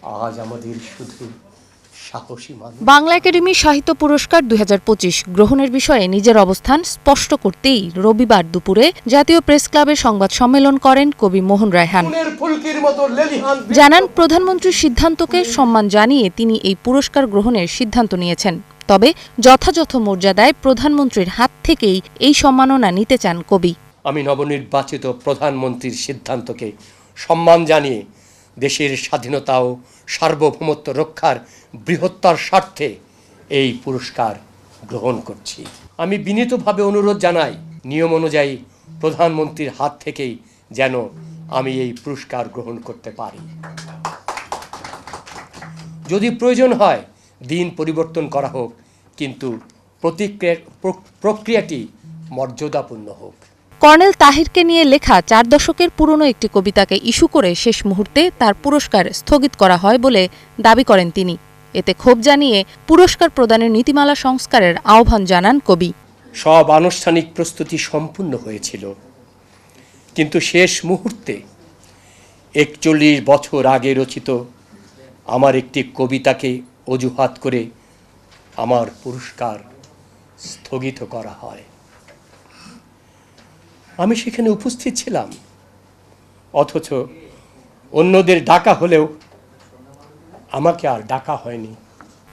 আজ আমাদের শুধু সাহসী মানুষ। বাংলা একাডেমি সাহিত্য পুরস্কার 2025 গ্রহণের বিষয়ে নিজের অবস্থান স্পষ্ট করতেই রবিবার দুপুরে জাতীয় প্রেস ক্লাবে সংবাদ সম্মেলন করেন কবি মোহন রায়হান। জানান, প্রধানমন্ত্রীর সিদ্ধান্তকে সম্মান জানিয়ে তিনি এই পুরস্কার গ্রহণের সিদ্ধান্ত নিয়েছেন। তবে যথাযথ মর্যাদায় প্রধানমন্ত্রীর হাত থেকেই এই সম্মাননা নিতে চান কবি। আমি নবনির্বাচিত প্রধানমন্ত্রীর সিদ্ধান্তকে সম্মান জানিয়ে দেশের স্বাধীনতা ও সার্বভৌমত্ব রক্ষার বৃহত্তর স্বার্থে এই পুরস্কার গ্রহণ করছি। আমি বিনীতভাবে অনুরোধ জানাই, নিয়ম অনুযায়ী প্রধানমন্ত্রীর হাত থেকেই যেন আমি এই পুরস্কার গ্রহণ করতে পারি। যদি প্রয়োজন হয় দিন পরিবর্তন করা হোক, কিন্তু প্রক্রিয়াটি মর্যাদাপূর্ণ হোক। কর্নেল তাহিরকে নিয়ে লেখা 4 দশকের পুরনো একটি কবিতাকে ইস্যু করে শেষ মুহূর্তে তার পুরস্কার স্থগিত করা হয় বলে দাবি করেন তিনি। এতে ক্ষোভ জানিয়ে পুরস্কার প্রদানের নীতিমালা সংস্কারের আহ্বান জানান কবি। সব আনুষ্ঠানিক প্রস্তুতি সম্পূর্ণ হয়েছিল, কিন্তু শেষ মুহূর্তে 41 বছর আগে রচিত আমার একটি কবিতাকে অজুহাত করে আমার পুরস্কার স্থগিত করা হয়। আমি সেখানে উপস্থিত ছিলাম, অথচ অন্যদের ডাকা হলেও আমাকে আর ডাকা হয়নি।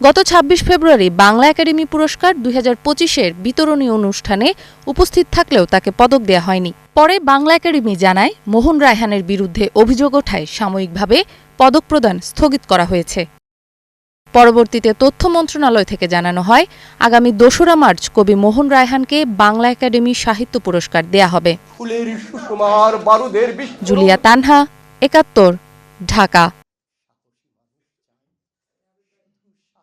গত 26 ফেব্রুয়ারি বাংলা একাডেমি পুরস্কার 2025-এর বিতরণী অনুষ্ঠানে উপস্থিত থাকলেও তাকে পদক দেয়া হয়নি। পরে বাংলা একাডেমি জানায়, মোহন রায়হানের বিরুদ্ধে অভিযোগ ওঠায় সাময়িকভাবে পদক প্রদান স্থগিত করা হয়েছে। পরবর্তীতে তথ্য মন্ত্রণালয় থেকে জানানো হয়, আগামী 2রা মার্চ কবি মোহন রায়হানকে বাংলা একাডেমি সাহিত্য পুরস্কার দেয়া হবে। জুলিয়া তানহা, 71, ঢাকা।